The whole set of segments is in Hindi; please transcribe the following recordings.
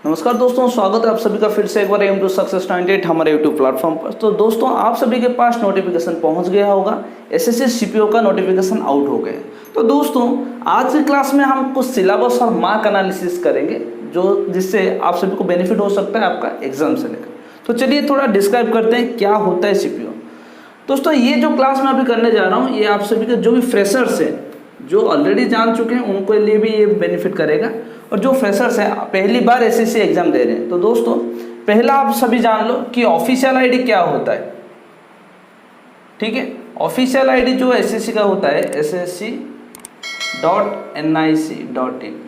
नमस्कार दोस्तों, स्वागत है आप सभी का फिर से एक बार एम टू सक्सेस 98 हमारे यूट्यूब प्लेटफॉर्म पर। तो दोस्तों, आप सभी के पास नोटिफिकेशन पहुंच गया होगा, एसएससी सीपीओ का नोटिफिकेशन आउट हो गया। तो दोस्तों, आज की क्लास में हम कुछ सिलेबस और मार्क एनालिसिस करेंगे जिससे आप सभी को बेनिफिट हो सकता है आपका एग्जाम से लेकर। तो चलिए थोड़ा डिस्क्राइब करते हैं क्या होता है सीपीओ। दोस्तों, ये जो क्लास मैं अभी करने जा रहा हूँ, ये आप सभी के जो भी फ्रेशर्स हैं, जो ऑलरेडी जान चुके हैं, उनके लिए भी ये बेनिफिट करेगा। और जो फ्रेशर्स हैं, पहली बार एसएससी एग्जाम दे रहे हैं, तो दोस्तों पहला आप सभी जान लो कि ऑफिशियल आईडी क्या होता है। ठीक है, ऑफिशियल आईडी जो एसएससी का होता है ssc.nic.in,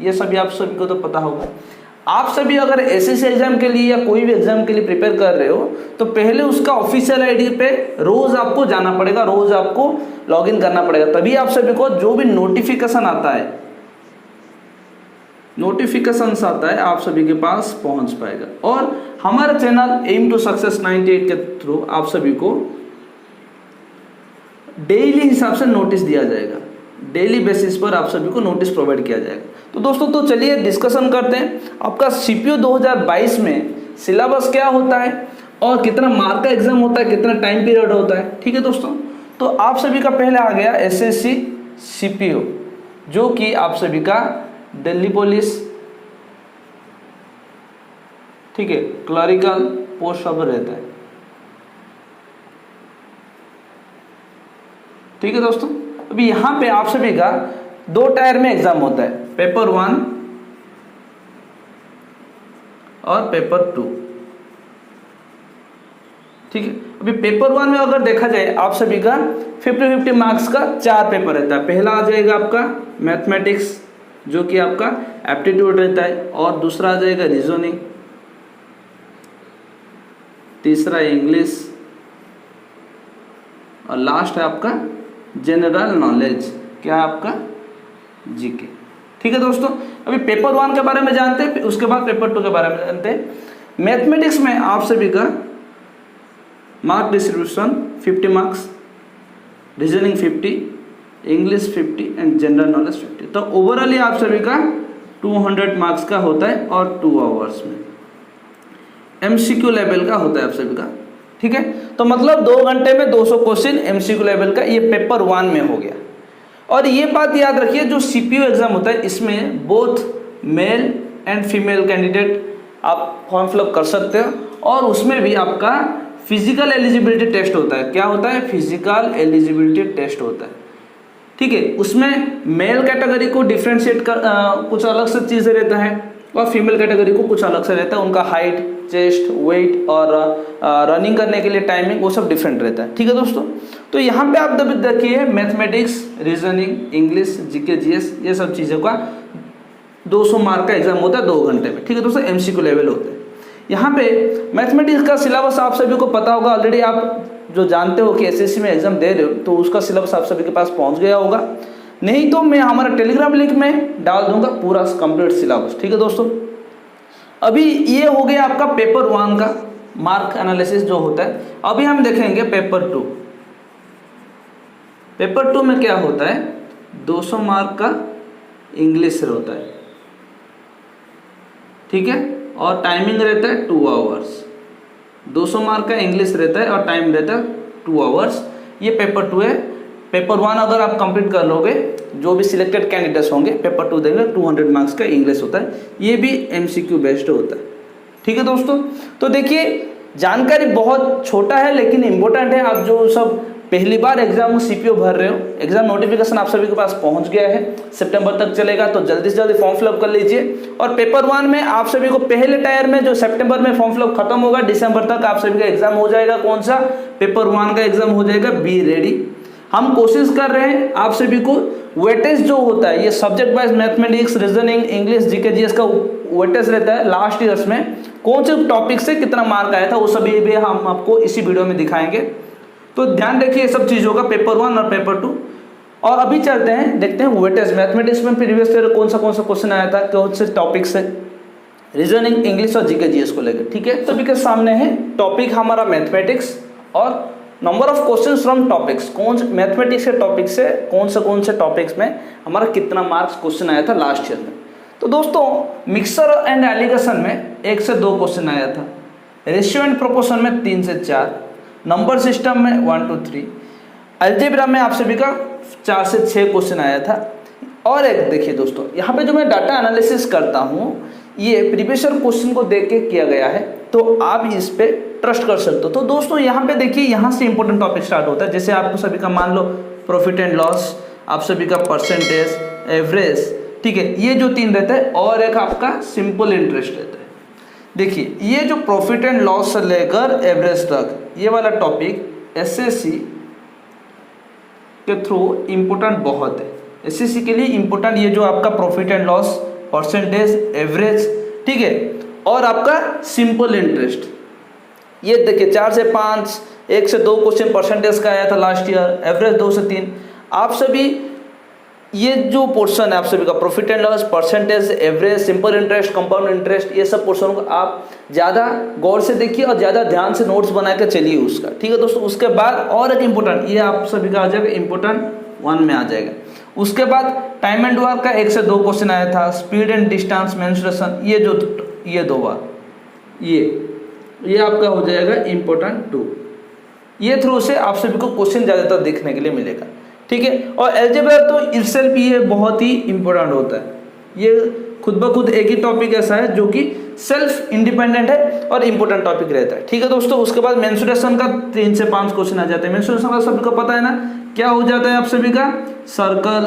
ये सभी आप सभी को तो पता होगा। आप सभी अगर एसएससी एग्जाम के लिए या कोई भी एग्जाम के लिए प्रिपेयर कर रहे हो, तो पहले उसका ऑफिशियल आईडी पे रोज आपको जाना पड़ेगा, रोज आपको लॉगिन करना पड़ेगा, तभी आप सभी को जो भी नोटिफिकेशन आता है आप सभी के पास पहुंच पाएगा। और हमारा चैनल एम टू सक्सेस 98 के थ्रू आप सभी को डेली हिसाब से नोटिस दिया जाएगा, डेली बेसिस पर आप सभी को नोटिस प्रोवाइड किया जाएगा। तो दोस्तों, तो चलिए डिस्कशन करते हैं आपका सीपीओ 2022 में सिलेबस क्या होता है और कितना मार्क का एग्जाम होता है, कितना टाइम पीरियड होता है। ठीक है दोस्तों, तो आप सभी का पहले आ गया एसएससी सीपीओ, जो कि आप सभी का दिल्ली पुलिस, ठीक है, क्लरिकल पोस्ट सब रहता है। ठीक है दोस्तों, अभी यहां पे आप सभी का 2 टायर में एग्जाम होता है, पेपर 1 और पेपर 2। ठीक है, अभी पेपर 1 में अगर देखा जाए आप सभी का 50-50 मार्क्स का 4 पेपर रहता है। पहला आ जाएगा आपका मैथमेटिक्स, जो कि आपका एप्टीट्यूड रहता है, और दूसरा आ जाएगा रीजनिंग, तीसरा इंग्लिश, और लास्ट है आपका जनरल नॉलेज, क्या आपका जीके। ठीक है दोस्तों, अभी पेपर 1 के बारे में जानते हैं, उसके बाद पेपर 2 के बारे में जानते हैं। मैथमेटिक्स में आप सभी का mark distribution 50 marks, reasoning 50, English 50 and general knowledge 50। तो ओवरऑल आप सभी का 200 मार्क्स का होता है और 2 आवर्स में एमसीक्यू लेवल का होता है आप सभी का। ठीक है, तो मतलब 2 घंटे में 200 क्वेश्चन एमसीक्यू लेवल का, ये पेपर 1 में हो गया। और ये बात याद रखिए, जो सीपीओ एग्जाम होता है, इसमें both male and female candidate आप फॉर्म फिलअप कर सकते हो, और उसमें भी आपका फिजिकल एलिजिबिलिटी टेस्ट होता है। क्या होता है? फिजिकल एलिजिबिलिटी टेस्ट होता है। ठीक है, उसमें मेल कैटेगरी को डिफ्रेंशिएट कर कुछ अलग से चीज़ें रहता है, और फीमेल कैटेगरी को कुछ अलग से रहता है। उनका हाइट, चेस्ट, वेट और रनिंग करने के लिए टाइमिंग, वो सब डिफरेंट रहता है। ठीक है दोस्तों, तो यहाँ पे आप देखिए mathematics, reasoning, English, GK, GS, ये सब चीज़ों का 200 मार्क का एग्जाम होता है 2 घंटे में। ठीक है दोस्तों, एमसीक्यू लेवल होते हैं। यहाँ पे मैथमेटिक्स का सिलेबस आप सभी को पता होगा ऑलरेडी, आप जो जानते हो कि एसएससी में एग्जाम दे रहे हो, तो उसका सिलेबस आप सभी के पास पहुँच गया होगा। नहीं तो मैं हमारा टेलीग्राम लिंक में डाल दूंगा पूरा कंप्लीट सिलेबस। ठीक है दोस्तों, अभी ये हो गया आपका पेपर 1 का मार्क एनालिसिस जो होता है। अभी हम देखेंगे पेपर 2। पेपर 2 में क्या होता है? 200 मार्क का इंग्लिश होता है। ठीक है, और टाइमिंग रहता है 2 आवर्स। 200 मार्क का इंग्लिश रहता है और टाइम रहता है 2 आवर्स। ये पेपर 2 है। पेपर 1 अगर आप कंप्लीट कर लोगे, जो भी सिलेक्टेड कैंडिडेट्स होंगे, पेपर 2 देंगे, 200 मार्क्स का इंग्लिश होता है। ये भी एमसीक्यू बेस्ड होता है। ठीक है दोस्तों, तो देखिए जानकारी बहुत छोटा है लेकिन इम्पोर्टेंट है। आप जो सब पहली बार एग्जाम सीपीओ भर रहे हो, एग्जाम नोटिफिकेशन आप सभी के पास पहुंच गया है, सितंबर तक चलेगा, तो जल्दी से जल्दी फॉर्म फिलअप कर लीजिए। और पेपर 1 में आप सभी को पहले टायर में जो सितंबर में फॉर्म फिलअप खत्म होगा, दिसंबर तक आप सभी का एग्जाम हो जाएगा। कौन सा? पेपर 1 का एग्जाम हो जाएगा। Be ready. हम कोशिश कर रहे हैं आप सभी को वेटेज जो होता है, ये subject wise mathematics, reasoning, English, GK, GS का वेटेज रहता है लास्ट ईयर्स में, कौन से टॉपिक से कितना मार्क आया था, वो सभी भी हम आपको इसी वीडियो में दिखाएंगे। तो ध्यान रखिए ये सब चीज़ों का, पेपर 1 और पेपर 2। और अभी चलते हैं, देखते हैं वेटेज। मैथमेटिक्स में प्रीवियस ईयर कौन सा क्वेश्चन आया था, कौन से टॉपिक से, रीजनिंग, इंग्लिश और जीके, जीएस को लेकर। ठीक है, सभी के सामने है टॉपिक हमारा मैथमेटिक्स, और number of questions from topics, कौन से मैथमेटिक्स के टॉपिक से कौन से टॉपिक्स में हमारा कितना मार्क्स क्वेश्चन आया था लास्ट ईयर में। तो दोस्तों मिक्सर एंड एलिगेशन में 1 से 2 क्वेश्चन आया था, रेशियो एंड प्रोपोर्शन में 3 से 4, नंबर सिस्टम में 1 to 3, अलजेब्रा में आप सभी का 4 से 6 क्वेश्चन आया था। और एक देखिए दोस्तों, यहाँ पे जो मैं डाटा एनालिसिस करता हूँ ये प्रीवियस ईयर क्वेश्चन को देख के किया गया है, तो आप इस पे ट्रस्ट कर सकते हो। तो दोस्तों यहाँ पे देखिए, यहाँ से इंपॉर्टेंट टॉपिक स्टार्ट होता है। जैसे आपको सभी का मान लो प्रॉफिट एंड लॉस, आप सभी का परसेंटेज, एवरेज, ठीक है, ये जो 3 रहता है, और एक आपका सिंपल इंटरेस्ट रहता है। देखिए ये जो प्रॉफिट एंड लॉस से लेकर एवरेज तक ये वाला टॉपिक एसएससी के थ्रू इम्पोर्टेंट बहुत है। एसएससी के लिए इम्पोर्टेंट ये जो आपका profit and loss, percentage, average, ठीक है, और आपका सिंपल इंटरेस्ट, ये देखिए 4 से 5, 1 से 2 क्वेश्चन परसेंटेज का आया था लास्ट ईयर, एवरेज 2 से 3। आप सभी ये जो पोर्शन है आप सभी का profit and loss, percentage, average, simple interest, compound interest, ये सब पोर्शन को आप ज़्यादा गौर से देखिए और ज़्यादा ध्यान से नोट्स बना के चलिए उसका, ठीक है दोस्तों। उसके बाद और एक इम्पोर्टेंट, ये आप सभी का आ जाएगा इम्पोर्टेंट 1 में आ जाएगा। उसके बाद टाइम एंड वर्क का 1 से 2 क्वेश्चन आया था, स्पीड एंड डिस्टेंस, मेंसुरेशन, ये 2 बार, ये आपका हो जाएगा इम्पोर्टेंट 2। ये थ्रू से आप सभी को क्वेश्चन ज़्यादातर देखने के लिए मिलेगा, ठीक है। और अलजेब्रा तो इटसेल्फ ये बहुत ही इंपॉर्टेंट होता है, ये खुद ब खुद एक ही टॉपिक ऐसा है जो कि सेल्फ इंडिपेंडेंट है और इंपॉर्टेंट टॉपिक रहता है, ठीक है दोस्तों। उसके बाद मेंसुरेशन का 3 से 5 क्वेश्चन आ जाते हैं। मेंसुरेशन का सभी को पता है ना, क्या हो जाता है आप सभी का, सर्कल,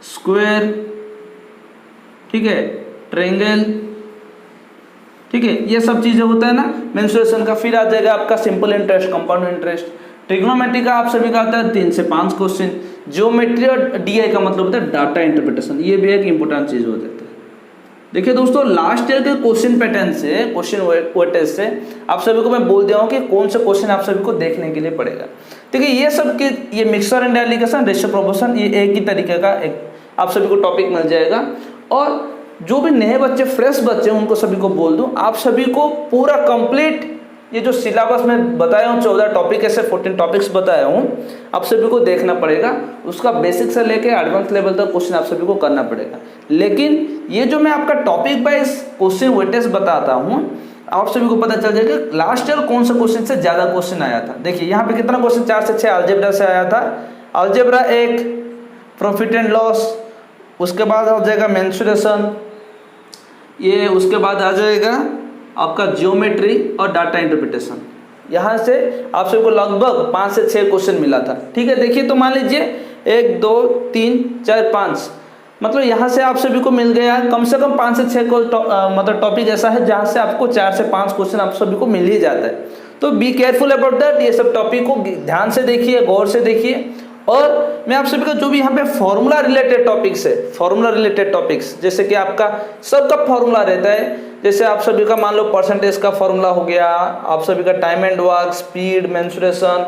स्क्वायर, ठीक है, ट्रायंगल, ठीक है, ये सब चीजें होता है ना मेंसुरेशन का। फिर आ जाएगा आपका simple interest, compound interest, trigonometry का आप सभी का आता है 3 से 5 क्वेश्चन, ज्योमेट्री और डीआई का मतलब होता है डाटा इंटरप्रिटेशन, ये भी एक इंपॉर्टेंट चीज हो जाता है। देखिए दोस्तों लास्ट ईयर के क्वेश्चन पैटर्न से, क्वेश्चन वेटेज से आप सभी को मैं बोल दिया हूँ कि कौन सा क्वेश्चन आप सभी को देखने के लिए पड़ेगा। देखिए ये सब के, ये mixer and allegation, ratio proportion, ये एक ही तरीके का एक आप सभी को टॉपिक मिल जाएगा। और जो भी नए बच्चे, फ्रेश बच्चे, उनको सभी को बोल दूं, आप सभी को पूरा कंप्लीट ये जो सिलेबस में बताया हूँ 14 टॉपिक ऐसे 14 टॉपिक्स बताया हूँ, आप सभी को देखना पड़ेगा। उसका बेसिक से लेके एडवांस लेवल तक क्वेश्चन आप सभी को करना पड़ेगा। लेकिन ये जो मैं आपका टॉपिक वाइज क्वेश्चन वेटेज बताता हूँ, आप सभी को पता चल जाएगा कि लास्ट ईयर कौन सा क्वेश्चन से ज़्यादा क्वेश्चन आया था। देखिए यहाँ पे कितना क्वेश्चन, 4 से 6 अलजेब्रा से आया था, अलजेब्रा 1, प्रॉफिट एंड लॉस, उसके बाद आ जाएगा मेंसुरेशन, ये उसके बाद आ जाएगा आपका जियोमेट्री और डाटा इंटरप्रिटेशन। यहाँ से आप सबको लगभग 5 से 6 क्वेश्चन मिला था, ठीक है। देखिए तो मान लीजिए 1 2 3 4 5, मतलब यहाँ से आप सभी को मिल गया कम से कम 5 से 6 मतलब टॉपिक ऐसा है जहाँ से आपको 4 से 5 क्वेश्चन आप सभी को मिल ही जाता है। तो बी केयरफुल अबाउट दैट, ये सब टॉपिक को ध्यान से देखिए, गौर से देखिए। और मैं आप सभी का जो भी यहाँ पे फॉर्मूला रिलेटेड टॉपिक्स है, फॉर्मूला रिलेटेड टॉपिक्स, जैसे कि आपका सबका फॉर्मूला रहता है, जैसे आप सभी का मान लो परसेंटेज का फॉर्मूला हो गया, आप सभी का time and work, speed, mensuration,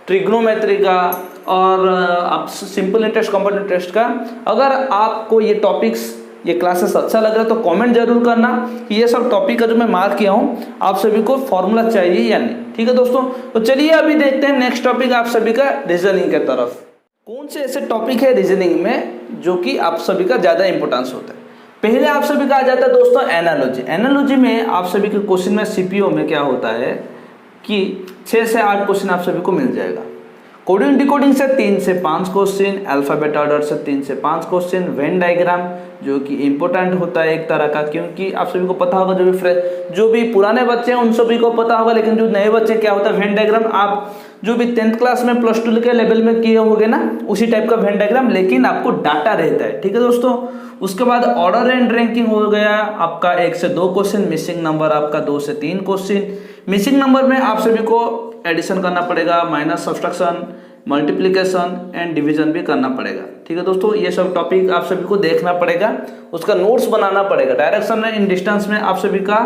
trigonometry का, और आप सिंपल इंटरेस्ट, कंपाउंड इंटरेस्ट का। अगर आपको ये टॉपिक्स, ये क्लासेस अच्छा लग रहा है तो कमेंट जरूर करना कि ये सब टॉपिक का जो मैं मार्क किया हूँ आप सभी को फॉर्मूला चाहिए या नहीं, ठीक है दोस्तों। तो चलिए अभी देखते हैं नेक्स्ट टॉपिक आप सभी का रीजनिंग के तरफ। कौन से ऐसे टॉपिक है रीजनिंग में जो कि आप सभी का ज़्यादा इंपॉर्टेंस होता है। पहले आप सभी का आ जाता है दोस्तों एनालॉजी। एनालॉजी में आप सभी के क्वेश्चन में सीपीओ में क्या होता है कि 6 से 8 क्वेश्चन आप सभी को मिल जाएगा। कोडिंग डिकोडिंग से 3 से 5 क्वेश्चन, अल्फाबेट ऑर्डर से 3 से 5 क्वेश्चन, वेन डायग्राम जो कि इंपॉर्टेंट होता है एक तरह का, क्योंकि आप सभी को पता होगा, जो भी पुराने बच्चे हैं उन सभी को पता होगा, लेकिन जो नए बच्चे क्या होता है वेन डायग्राम, आप जो भी 10th क्लास में +2 के लेवल में किए होंगे ना, उसी टाइप का वेन डायग्राम, लेकिन आपको डाटा रहता है, ठीक है दोस्तों। उसके बाद ऑर्डर एंड रैंकिंग हो गया आपका 1 से 2 क्वेश्चन, मिसिंग नंबर आपका 2 से 3 क्वेश्चन। मिसिंग नंबर में आप सभी को एडिशन करना पड़ेगा, minus, subtraction, multiplication and division भी करना पड़ेगा, ठीक है दोस्तों। ये सब टॉपिक आप सभी को देखना पड़ेगा, उसका नोट्स बनाना पड़ेगा। डायरेक्शन इन डिस्टेंस में आप सभी का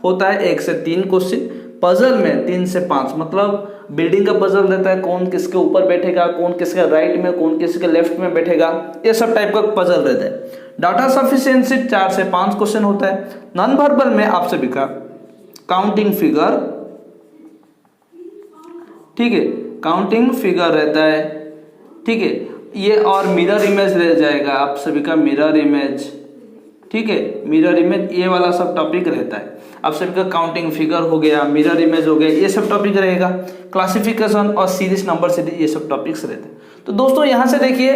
होता है 1 से 3 क्वेश्चन। पजल में 3 से 5, मतलब बिल्डिंग का पजल रहता है, कौन किसके ऊपर बैठेगा, कौन किसके राइट में, कौन किसके लेफ्ट में बैठेगा, ये सब टाइप का पजल रहता है। डाटा सफिशिएंसी 4 से 5 क्वेश्चन होता है। नॉन वर्बल में आप सभी का काउंटिंग फिगर, ठीक है, काउंटिंग फिगर रहता है, ठीक है, ये और मिरर इमेज रह जाएगा आप सभी का, मिरर इमेज, ठीक है, मिरर इमेज, ये वाला सब टॉपिक रहता है। आप सभी का काउंटिंग फिगर हो गया, मिरर इमेज हो गया, ये सब टॉपिक रहेगा। क्लासिफिकेशन और सीरीज नंबर सीरीज, ये सब टॉपिक्स रहते हैं। तो दोस्तों यहाँ से देखिए,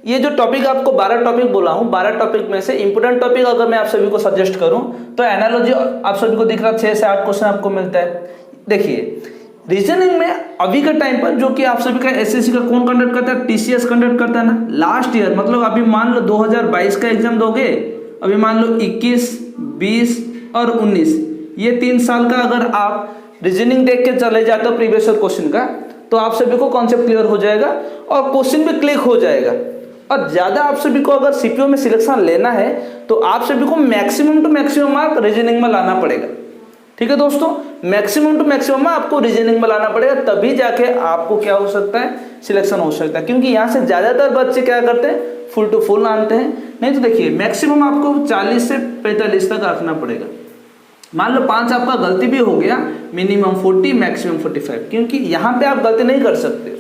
ये जो टॉपिक आपको 12 टॉपिक बोला हूँ, 12 टॉपिक में से इंपोर्टेंट टॉपिक अगर मैं आप सभी को सजेस्ट करूँ तो एनालॉजी आप सभी को दिख रहा 6 से 8 क्वेश्चन आपको मिलता है। देखिए रीजनिंग में अभी के टाइम पर जो कि आप सभी का एसएससी का कौन कंडक्ट करता है, टीसीएस कंडक्ट करता है ना। लास्ट ईयर मतलब अभी मान लो 2022 का एग्जाम दोगे, अभी मान लो 21, 20 और 19, ये 3 साल का अगर आप रीजनिंग देख के चले जाते हो प्रीवियस ईयर क्वेश्चन का, तो आप सभी को कॉन्सेप्ट क्लियर हो जाएगा और क्वेश्चन भी क्लिक हो जाएगा। और ज्यादा आप सभी को अगर सीपीओ में सिलेक्शन लेना है तो आप सभी को maximum to maximum mark reasoning में लाना पड़ेगा। ठीक है दोस्तों, मैक्सिमम टू मैक्सिमम आपको रीजनिंग में लाना पड़ेगा, तभी जाके आपको क्या हो सकता है, सिलेक्शन हो सकता है। क्योंकि यहाँ से ज्यादातर बच्चे क्या करते हैं, फुल टू फुल आते हैं। नहीं तो देखिए मैक्सिमम आपको 40 से 45 तक रखना पड़ेगा। मान लो 5 आपका गलती भी हो गया, मिनिमम 40, मैक्सिमम 45, क्योंकि यहाँ पे आप गलती नहीं कर सकते।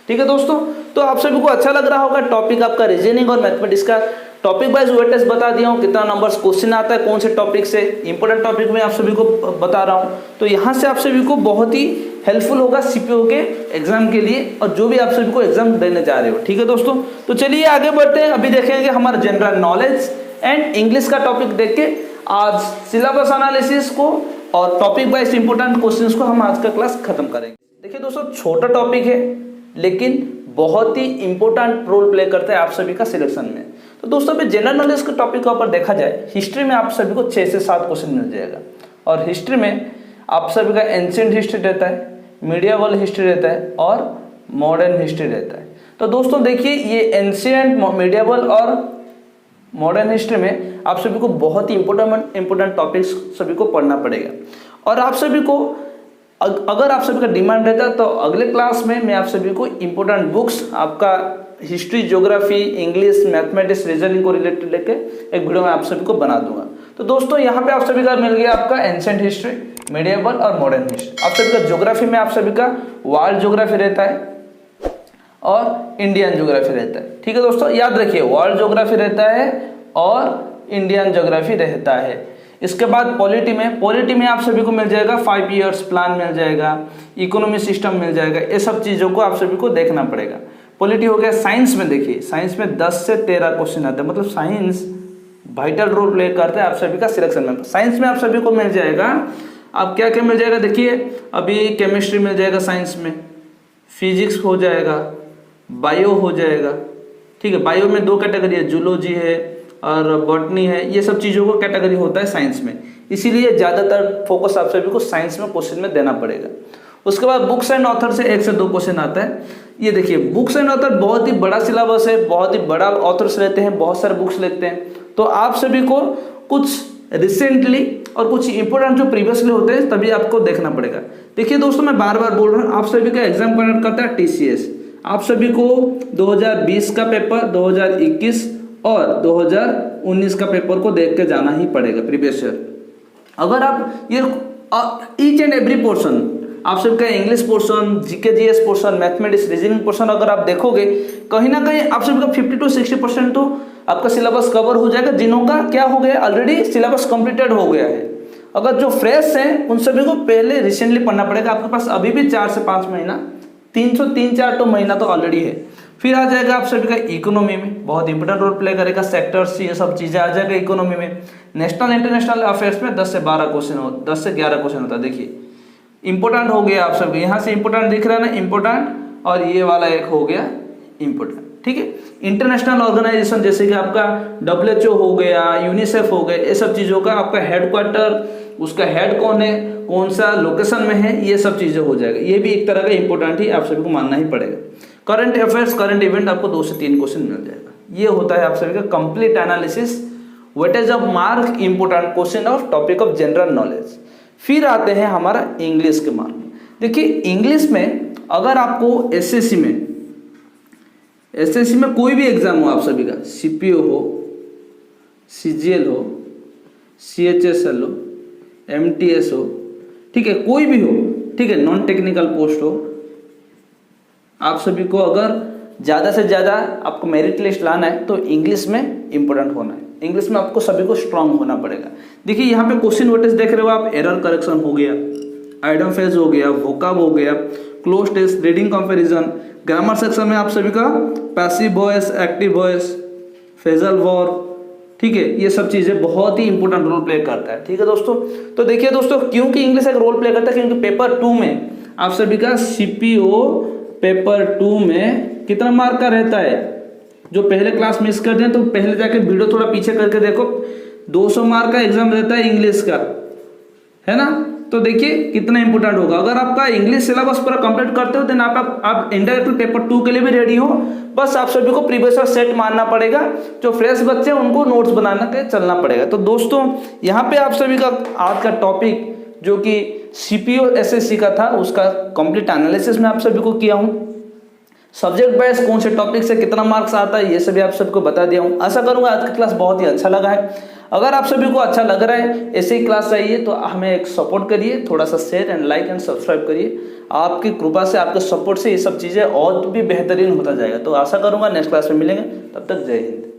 ठीक है दोस्तों, तो आप सभी को अच्छा लग रहा होगा टॉपिक आपका रीजनिंग और मैथमेटिक्स का। टॉपिक वाइज वेट टेस्ट बता दिया हूँ, कितना नंबर्स क्वेश्चन आता है कौन से टॉपिक से, इंपॉर्टेंट टॉपिक में आप सभी को बता रहा हूँ। तो यहाँ से आप सभी को बहुत ही हेल्पफुल होगा सीपीओ के एग्जाम के लिए, और जो भी आप सभी को एग्जाम देने जा रहे हो। ठीक है दोस्तों, तो चलिए आगे बढ़ते हैं। अभी देखेंगे हमारा जनरल नॉलेज एंड इंग्लिश का टॉपिक देख के आज सिलेबस एनालिसिस को और टॉपिक वाइज इंपोर्टेंट क्वेश्चंस को हम आज का क्लास खत्म करेंगे। देखिए दोस्तों, छोटा टॉपिक है लेकिन बहुत ही इंपॉर्टेंट रोल प्ले करता है आप सभी का सिलेक्शन में। तो दोस्तों अभी जनरल नॉलेज के टॉपिक के ऊपर देखा जाए, हिस्ट्री में आप सभी को 6 से 7 क्वेश्चन मिल जाएगा। और हिस्ट्री में आप सभी का एंशिएंट हिस्ट्री रहता है, मीडिएवल हिस्ट्री रहता है और मॉडर्न हिस्ट्री रहता है। तो दोस्तों देखिए, ये एंशिएंट, मीडिएवल और मॉडर्न हिस्ट्री में आप सभी को बहुत ही इंपॉर्टेंट टॉपिक्स सभी को पढ़ना पड़ेगा। और आप सभी को अगर आप सभी का डिमांड रहता है तो अगले क्लास में मैं आप सभी को इंपॉर्टेंट बुक्स आपका history, geography, English, mathematics, reasoning को रिलेटेड लेके एक वीडियो में आप सभी को बना दूंगा। तो दोस्तों यहाँ पे आप सभी का मिल गया आपका एंशिएंट हिस्ट्री, मीडिएवल और मॉडर्न हिस्ट्री। आप सभी का ज्योग्राफी में आप सभी का वर्ल्ड ज्योग्राफी रहता है और इंडियन ज्योग्राफी रहता है। ठीक है दोस्तों, याद रखिए वर्ल्ड ज्योग्राफी रहता है और इंडियन ज्योग्राफी रहता है। इसके बाद पॉलिटी में आप सभी को मिल जाएगा 5 ईयर्स प्लान मिल जाएगा, इकोनॉमी सिस्टम मिल जाएगा। ये सब चीज़ों को आप सभी को देखना पड़ेगा। पॉलिटी हो गया। साइंस में देखिए, साइंस में 10 से 13 क्वेश्चन आते हैं, मतलब साइंस वाइटल रोल प्ले करता है आप सभी का सिलेक्शन में। साइंस में आप सभी को मिल जाएगा, आप क्या क्या मिल जाएगा देखिए, अभी केमिस्ट्री मिल जाएगा साइंस में, फिजिक्स हो जाएगा, बायो हो जाएगा। ठीक है, बायो में 2 कैटेगरी है, जूलॉजी है और बॉटनी है। ये सब चीज़ों को कैटेगरी होता है साइंस में, इसीलिए ज़्यादातर फोकस आप सभी को साइंस में क्वेश्चन में देना पड़ेगा। उसके बाद बुक्स एंड ऑथर से 1 से 2 क्वेश्चन आता है। ये देखिए बुक्स एंड ऑथर बहुत ही बड़ा सिलेबस है, बहुत ही बड़ा ऑथर्स रहते हैं, बहुत सारे बुक्स लिखते हैं। तो आप सभी को कुछ रिसेंटली और कुछ इंपोर्टेंट जो प्रीवियसली होते हैं तभी आपको देखना पड़ेगा। देखिए दोस्तों, मैं बार बार बोल रहा हूँ, आप सभी का एग्जाम कंडक्ट करता है टीसीएस। आप सभी को 2020 का पेपर, 2021 और 2019 का पेपर को देख के जाना ही पड़ेगा प्रीवियस ईयर। अगर आप ये ईच एंड एवरी पोर्शन, आप सबका English portion, GK GS portion, mathematics, reasoning portion अगर आप देखोगे, कहीं ना कहीं आप सबका 50 to 60% तो आपका सिलेबस कवर हो जाएगा, जिन्हों का क्या हो गया, ऑलरेडी सिलेबस कंप्लीटेड हो गया है। अगर जो फ्रेश हैं उन सभी को पहले रिसेंटली पढ़ना पड़ेगा। आपके पास अभी भी 4 से 5 महीना, 3-4 तो महीना तो ऑलरेडी है। फिर आ जाएगा आप सभी का इकोनॉमी में, बहुत इंपॉर्टेंट रोल प्ले करेगा, सेक्टर्स, ये सब चीजें आ जाएगा इकोनॉमी में। नेशनल इंटरनेशनल अफेयर्स में 10 से 12 क्वेश्चन, 10 से 11 क्वेश्चन होता है। देखिए इंपॉर्टेंट हो गया आप सबके, यहाँ से इंपॉर्टेंट दिख रहा है ना, इंपॉर्टेंट, और ये वाला एक हो गया इंपॉर्टेंट। ठीक है, इंटरनेशनल ऑर्गेनाइजेशन जैसे कि आपका WHO हो गया, यूनिसेफ हो गया, ये सब चीज़ों का आपका हेडक्वार्टर, उसका हेड कौन है, कौन सा लोकेशन में है, ये सब चीज़ें हो जाएगा। ये भी एक तरह का इंपॉर्टेंट ही आप सभी को मानना ही पड़ेगा। करंट अफेयर्स, करंट इवेंट आपको 2 से 3 क्वेश्चन मिल जाएगा। ये होता है आप सभी का complete analysis, weightage of mark, important question of topic of general knowledge. फिर आते हैं हमारा इंग्लिश के मार्क। देखिए इंग्लिश में अगर आपको एसएससी में कोई भी एग्जाम हो, आप सभी का सीपीओ हो, सीजीएल हो, सीएचएसएल हो, एमटीएस हो, ठीक है, कोई भी हो, ठीक है, नॉन टेक्निकल पोस्ट हो, आप सभी को अगर ज़्यादा से ज़्यादा आपको मेरिट लिस्ट लाना है तो इंग्लिश में इंपॉर्टेंट होना है। इंग्लिश में आपको सभी को स्ट्रांग होना पड़ेगा। देखिए यहाँ पे क्वेश्चन नोटिस देख रहे हो आप, एरर करेक्शन हो गया, आइटम फेज हो गया, वोकाब हो गया, cloze test, reading comparison. Grammar section में आप सभी का passive voice, active voice, phrasal verb, ठीक है, ये सब चीजें बहुत ही इंपॉर्टेंट रोल प्ले करता है। ठीक है दोस्तों, तो देखिए दोस्तों क्योंकि इंग्लिश एक रोल प्ले करता है, क्योंकि पेपर 2 में आप सभी का सीपीओ पेपर 2 में कितना मार्क का रहता है। जो पहले क्लास मिस कर दें तो पहले जाके वीडियो थोड़ा पीछे करके देखो, 200 मार्क का एग्जाम रहता है इंग्लिश का, है ना। तो देखिए कितना इंपॉर्टेंट होगा। अगर आपका इंग्लिश सिलेबस पूरा कंप्लीट करते हो देन आप इंडायरेक्टली पेपर 2 के लिए भी रेडी हो। बस आप सभी को प्रीवियस ईयर सेट मारना पड़ेगा। जो फ्रेश बच्चे हैं उनको नोट्स बनाना के चलना पड़ेगा। तो दोस्तों यहाँ पे आप सभी का आज का टॉपिक जो कि सीपीओ एसएससी का था उसका कंप्लीट एनालिसिस मैं आप सभी को किया हूँ। सब्जेक्ट वाइज कौन से टॉपिक से कितना मार्क्स आता है ये सभी आप सबको बता दिया हूँ। आशा करूंगा आज का क्लास बहुत ही अच्छा लगा है। अगर आप सभी को अच्छा लग रहा है, ऐसे ही क्लास चाहिए तो हमें एक सपोर्ट करिए, थोड़ा सा share and like and subscribe करिए। आपकी कृपा से, आपके सपोर्ट से ये सब चीज़ें और भी बेहतरीन होता जाएगा। तो आशा करूंगा नेक्स्ट क्लास में मिलेंगे, तब तक जय हिंद।